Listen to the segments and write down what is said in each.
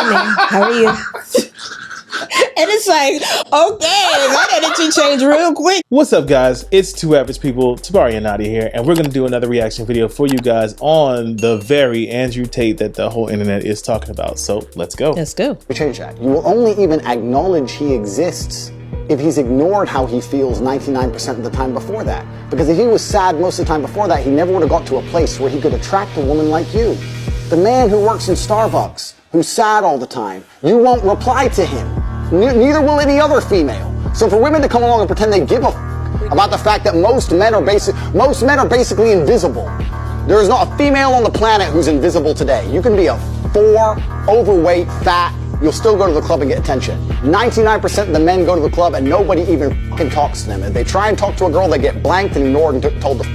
man. How are you? And it's like, okay, that energy changed real quick. What's up, guys? It's Two Average People, Tabari and Nadia here, and we're going to do another reaction video for you guys on the very Andrew Tate that the whole internet is talking about. So let's go. Let's go. We change that. You will only even acknowledge he exists if he's ignored how he feels 99% of the time before that. Because if he was sad most of the time before that, he never would have got to a place where he could attract a woman like you. The man who works in Starbucks, who's sad all the time, you won't reply to him. Neither will any other female. So for women to come along and pretend they give a about the fact that most men are basically invisible. There is not a female on the planet who's invisible today. You can be a 4, overweight, fat, you'll still go to the club and get attention. 99% of the men go to the club and nobody even fucking talks to them. If they try and talk to a girl, they get blanked and ignored and told to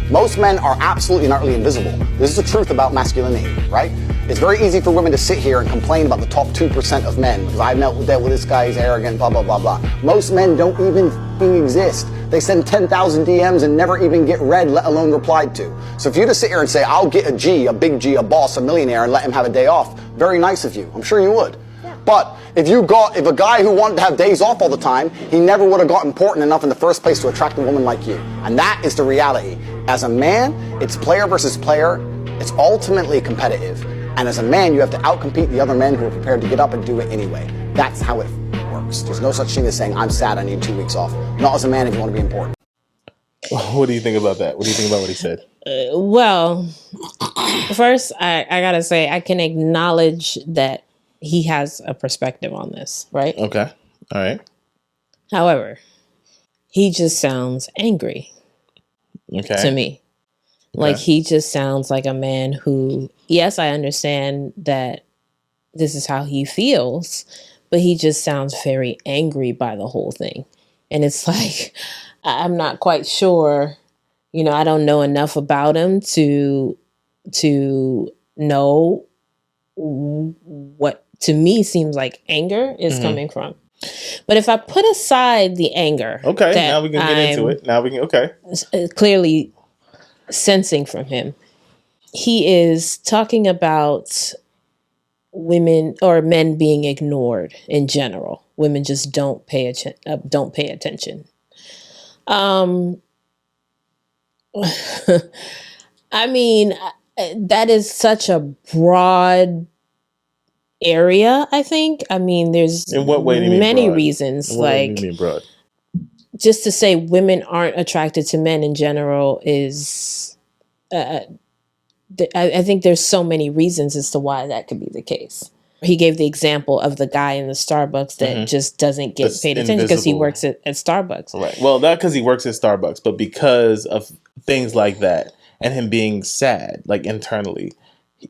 Most men are absolutely and utterly invisible. This is the truth about masculinity, right? It's very easy for women to sit here and complain about the top 2% of men, because I've dealt with this guy, he's arrogant, blah, blah, blah, blah. Most men don't even f***ing exist. They send 10,000 DMs and never even get read, let alone replied to. So if you just sit here and say, I'll get a G, a big G, a boss, a millionaire, and let him have a day off, very nice of you. I'm sure you would. But if a guy who wanted to have days off all the time, he never would have got important enough in the first place to attract a woman like you. And that is the reality. As a man, it's player versus player. It's ultimately competitive. And as a man, you have to outcompete the other men who are prepared to get up and do it anyway. That's how it works. There's no such thing as saying, I'm sad, I need 2 weeks off. Not as a man if you want to be important. What do you think about that? What do you think about what he said? Well, first, I gotta say, I can acknowledge that he has a perspective on this, right? Okay. All right. However, he just sounds angry to me. Like, he just sounds like a man who, yes, I understand that this is how he feels, but he just sounds very angry by the whole thing. And it's like, I'm not quite sure, you know, I don't know enough about him to know what to me seems like anger is coming from. But if I put aside the anger, okay, now we can get into it. Now we can, okay. Clearly sensing from him, he is talking about women or men being ignored in general. Women just don't pay attention. I mean, that is such a broad area, I think. I mean, there's in what way do you mean many broad? reasons. In what way do you mean broad? Just to say women aren't attracted to men in general is, I think there's so many reasons as to why that could be the case. He gave the example of the guy in the Starbucks that just doesn't get paid attention because he works at Starbucks. Right. Well, not because he works at Starbucks, but because of things like that and him being sad, like internally,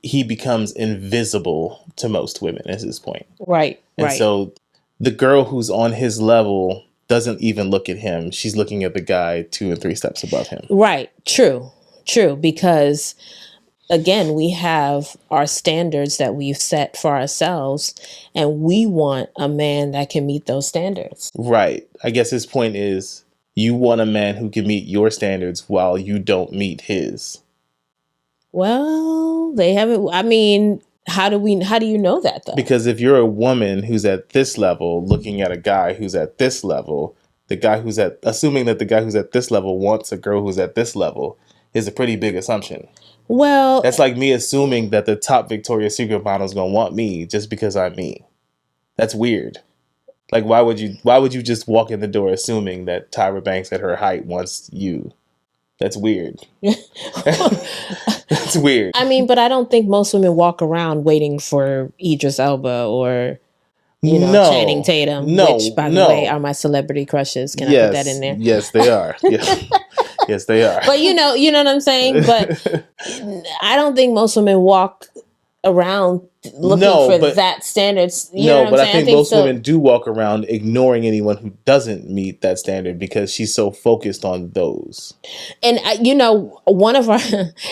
he becomes invisible to most women is his point. Right. And so the girl who's on his level doesn't even look at him. She's looking at the guy 2 and 3 steps above him. Right. True. Because again, we have our standards that we've set for ourselves, and we want a man that can meet those standards. Right. I guess his point is you want a man who can meet your standards while you don't meet his. Well, they haven't. I mean, how do you know that though? Because if you're a woman who's at this level looking at a guy who's at this level, assuming that the guy who's at this level wants a girl who's at this level is a pretty big assumption. Well, that's like me assuming that the top Victoria's Secret model is going to want me just because I'm me. That's weird. Like, why would you just walk in the door assuming that Tyra Banks at her height wants you? That's weird. That's weird. I mean, but I don't think most women walk around waiting for Idris Elba or, you know, Channing Tatum, which, by the way, are my celebrity crushes. Can I put that in there? Yes, they are. Yeah. Yes, they are. But you know what I'm saying? But I don't think most women walk around looking for that standards. You know what I'm saying? I think most women do walk around ignoring anyone who doesn't meet that standard because she's so focused on those. And you know, one of our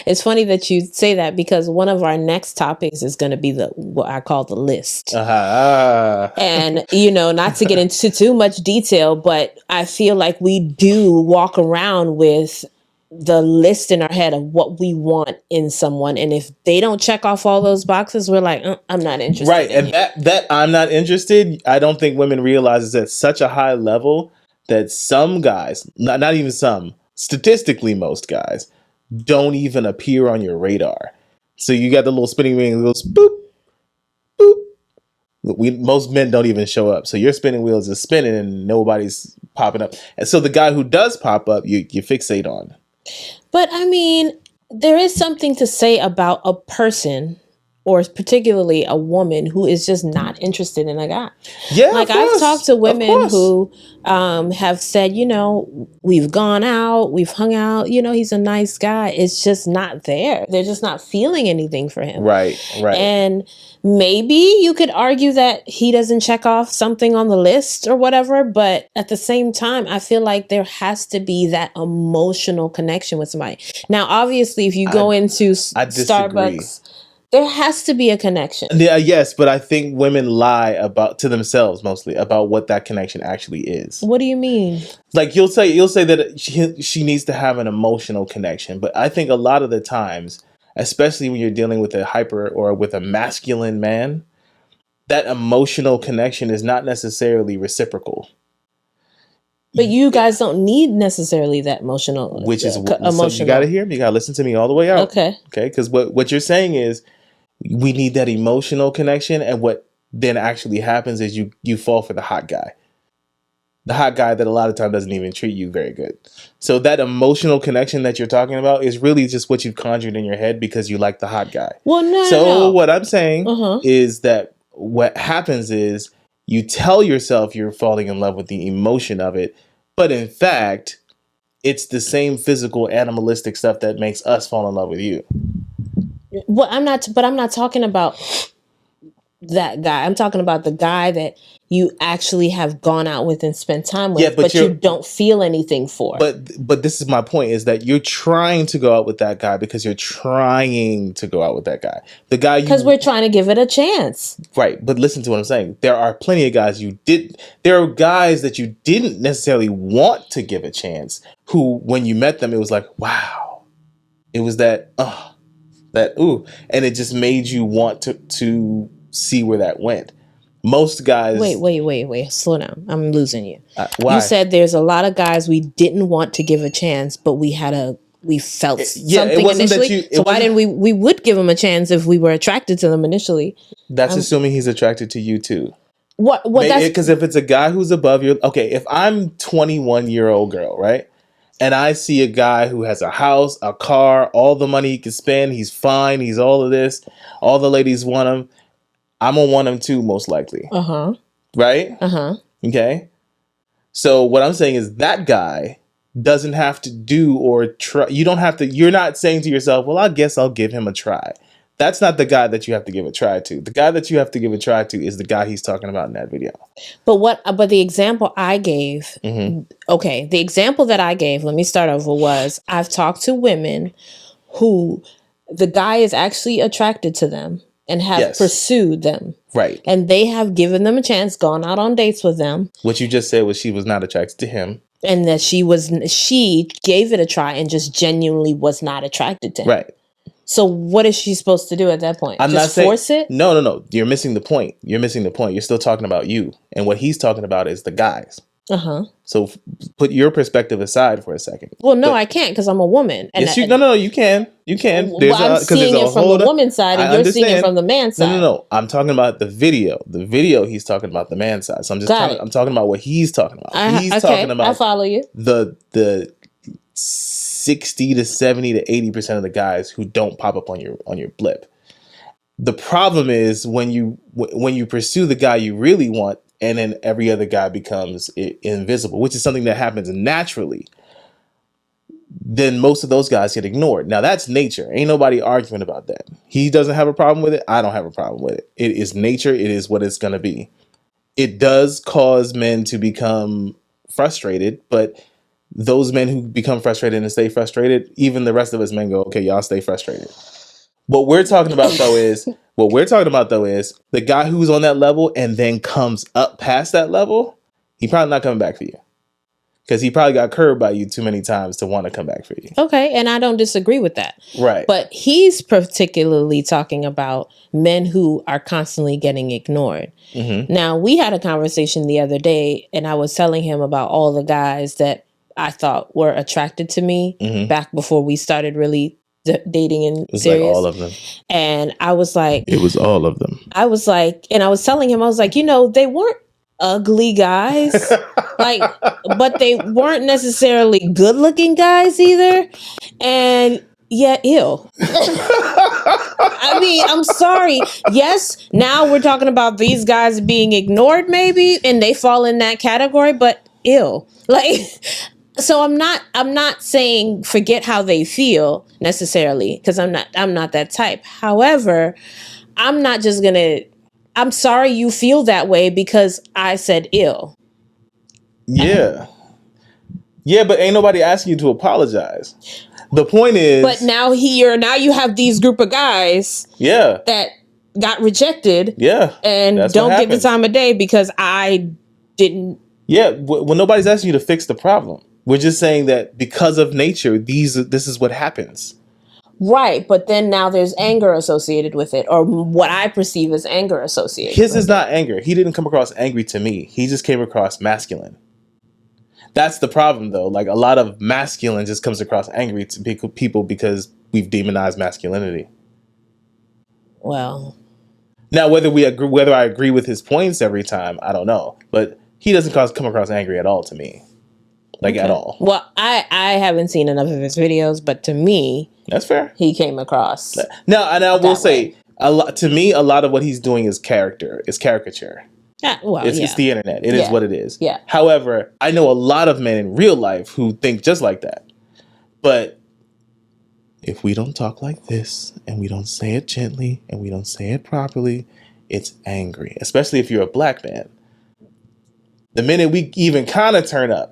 it's funny that you say that because one of our next topics is going to be what I call the list. And you know, not to get into too much detail, but I feel like we do walk around with the list in our head of what we want in someone, and if they don't check off all those boxes, we're like, I'm not interested. Right, and that I'm not interested. I don't think women realize is at such a high level that some guys, not even some, statistically most guys, don't even appear on your radar. So you got the little spinning wheel, it goes boop, boop. Most men don't even show up. So your spinning wheels is spinning and nobody's popping up. And so the guy who does pop up, you fixate on. But I mean, there is something to say about a person, or particularly a woman, who is just not interested in a guy. Yeah, like I've talked to women who have said, we've gone out, we've hung out, he's a nice guy. It's just not there. They're just not feeling anything for him. Right. And maybe you could argue that he doesn't check off something on the list or whatever, but at the same time, I feel like there has to be that emotional connection with somebody. Now, obviously, if you go into Starbucks, there has to be a connection. Yeah, yes, but I think women lie to themselves mostly about what that connection actually is. What do you mean? Like you'll say that she needs to have an emotional connection, but I think a lot of the times, especially when you're dealing with a hyper or with a masculine man, that emotional connection is not necessarily reciprocal. But you guys don't need necessarily that emotional. Which is emotional. So you got to hear me. You got to listen to me all the way out. Okay. Because what you're saying is we need that emotional connection, and what then actually happens is you fall for the hot guy. The hot guy that a lot of time doesn't even treat you very good. So that emotional connection that you're talking about is really just what you've conjured in your head because you like the hot guy. Well, no. So what I'm saying is that what happens is you tell yourself you're falling in love with the emotion of it, but in fact, it's the same physical animalistic stuff that makes us fall in love with you. Well, I'm not talking about that guy. I'm talking about the guy that you actually have gone out with and spent time with, but you don't feel anything for. But this is my point, is that you're trying to go out with that guy because you're trying to go out with that guy. The guy because we're trying to give it a chance. Right, but listen to what I'm saying. There are plenty of guys there are guys that you didn't necessarily want to give a chance, who when you met them, it was like, wow. It was that ooh, and it just made you want to see where that went. Most guys... Wait. Slow down. I'm losing you. Why? You said there's a lot of guys we didn't want to give a chance, but we felt something initially. So why didn't we would give them a chance if we were attracted to them initially? That's assuming he's attracted to you too. What? Because if it's a guy who's above you... Okay, if I'm 21-year-old girl, right? And I see a guy who has a house, a car, all the money he can spend, he's fine, he's all of this, all the ladies want him, I'm going to want him too, most likely. Right? Okay. So what I'm saying is that guy doesn't have to do or try. You don't have to, you're not saying to yourself, well, I guess I'll give him a try. That's not the guy that you have to give a try to. The guy that you have to give a try to is the guy he's talking about in that video. But the example I gave, the example that I gave, let me start over, was I've talked to women who the guy is actually attracted to them and have pursued them. Right. And they have given them a chance, gone out on dates with them. What you just said was she was not attracted to him. And that she gave it a try and just genuinely was not attracted to him. Right. So what is she supposed to do at that point? I'm just not saying, force it? No. You're missing the point. You're still talking about you. And what he's talking about is the guys. So put your perspective aside for a second. Well, no, I can't because I'm a woman. And yes, you can. You can. I'm seeing it from the woman's side and you're seeing it from the man's side. No. I'm talking about the video. The video, he's talking about the man's side. So I'm talking about what he's talking about. He's talking about I follow you. The 60 to 70 to 80% of the guys who don't pop up on your blip. The problem is when you pursue the guy you really want, and then every other guy becomes invisible, which is something that happens naturally, then most of those guys get ignored. Now that's nature. Ain't nobody arguing about that. He doesn't have a problem with it. I don't have a problem with it. It is nature. It is what it's going to be. It does cause men to become frustrated, but those men who become frustrated and stay frustrated, even the rest of us men go, okay, y'all stay frustrated. What we're talking about though is the guy who's on that level and then comes up past that level, he probably not coming back for you. Because he probably got curbed by you too many times to want to come back for you. Okay, and I don't disagree with that. Right. But he's particularly talking about men who are constantly getting ignored. Mm-hmm. Now, we had a conversation the other day, and I was telling him about all the guys that I thought were attracted to me back before we started really dating and serious. Like all of them. And I was like... It was all of them. I was like... And I was telling him, I was like, they weren't ugly guys, but they weren't necessarily good looking guys either, and yet ill. I mean, I'm sorry. Yes, now we're talking about these guys being ignored maybe, and they fall in that category, but ill. So I'm not saying forget how they feel necessarily, because I'm not that type. However, I'm not just gonna... I'm sorry you feel that way because I said ill. Yeah. Yeah, but ain't nobody asking you to apologize. The point is... But now you have these group of guys that got rejected and don't get the time of day because I didn't... Yeah, well, nobody's asking you to fix the problem. We're just saying that because of nature, this is what happens. Right, but then now there's anger associated with it, or what I perceive as anger associated. His is not anger. He didn't come across angry to me. He just came across masculine. That's the problem, though. Like, a lot of masculine just comes across angry to people because we've demonized masculinity. Well, now whether I agree with his points every time, I don't know. But he doesn't come across angry at all to me, at all. Well, I haven't seen enough of his videos, but to me. That's fair. He came across. Now, and I will say, a lot of what he's doing is caricature. It's the internet. It is what it is. Yeah. However, I know a lot of men in real life who think just like that. But if we don't talk like this, and we don't say it gently, and we don't say it properly, it's angry. Especially if you're a black man. The minute we even kind of turn up,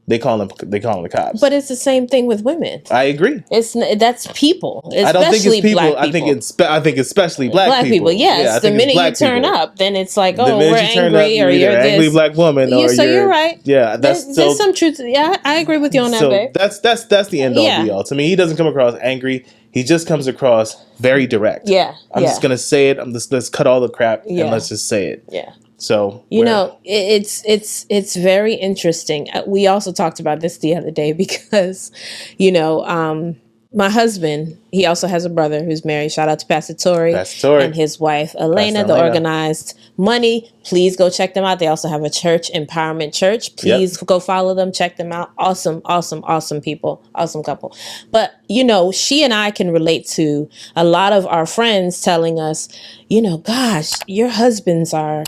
they call them the cops. But it's the same thing with women. I agree. That's people. I don't think it's people. I think especially black people. Yes, the minute you turn up, then it's like, oh, we're angry, or you're an angry black woman. Or so you're right. Yeah, there's some truth. Yeah, I agree with you on that, babe. That's the end all be all. To me, he doesn't come across angry. He just comes across very direct. Yeah, I'm just gonna say it. Let's cut all the crap and let's just say it. Yeah. So it's very interesting. We also talked about this the other day because, my husband, he also has a brother who's married. Shout out to Pastor Tori and his wife Elena, the Organized Money. Please go check them out. They also have a church, Empowerment Church. Please go follow them, check them out. Awesome people, awesome couple. But she and I can relate to a lot of our friends telling us, gosh, your husbands are,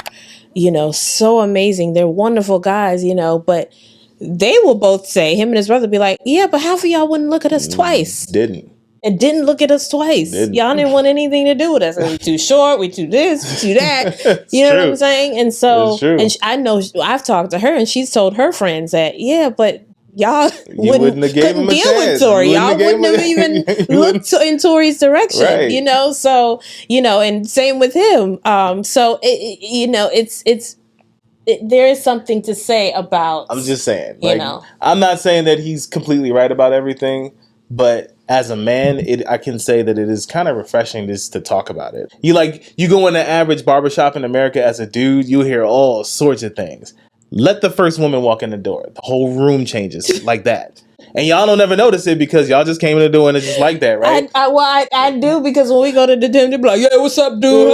so amazing. They're wonderful guys, but they will both say, him and his brother be like, yeah, but half of y'all wouldn't look at us twice. Didn't look at us twice. Y'all didn't want anything to do with us. We too short, we too this, we too that. You know what I'm saying? And so, I know I've talked to her and she's told her friends that, but y'all couldn't deal with Tori. Y'all wouldn't have even looked in Tori's direction, right. So, and same with him. So there is something to say about. I'm just saying, I'm not saying that he's completely right about everything, but as a man, I can say that it is kind of refreshing just to talk about it. You go in the average barbershop in America as a dude, you hear all sorts of things. Let the first woman walk in the door, the whole room changes like that. And y'all don't ever notice it because y'all just came in the door and it's just like that, right? I do, because when we go to the gym, they be like, "Yeah, what's up, dude?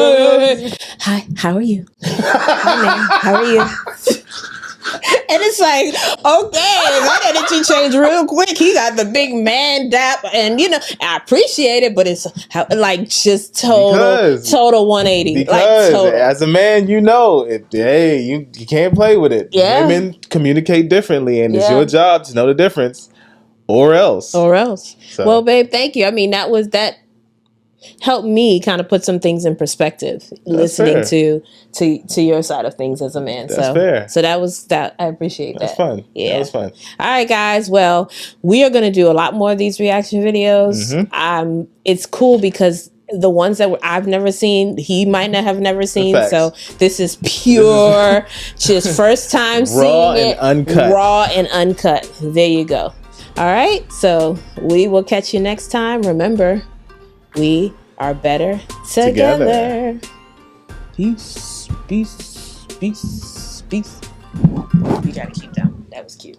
Hey. Hi, how are you? Hi, man, how are you?" And it's like, okay, my energy changed real quick. He got the big man dap, and I appreciate it, but it's just total 180. Because as a man, you can't play with it. Yeah. Women communicate differently, and it's your job to know the difference, or else. So. Well, babe, thank you. I mean, that helped me kind of put some things in perspective, listening to your side of things as a man. That's fair. So that was that. I appreciate that. That's fun. Yeah. That was fun. All right, guys. Well, we are going to do a lot more of these reaction videos. Mm-hmm. It's cool because the ones that I've never seen, he might not have never seen. So this is pure, just first time seeing it, raw and uncut. There you go. All right. So we will catch you next time. Remember, we are better together. Peace, peace, peace, peace. You gotta keep that. That was cute.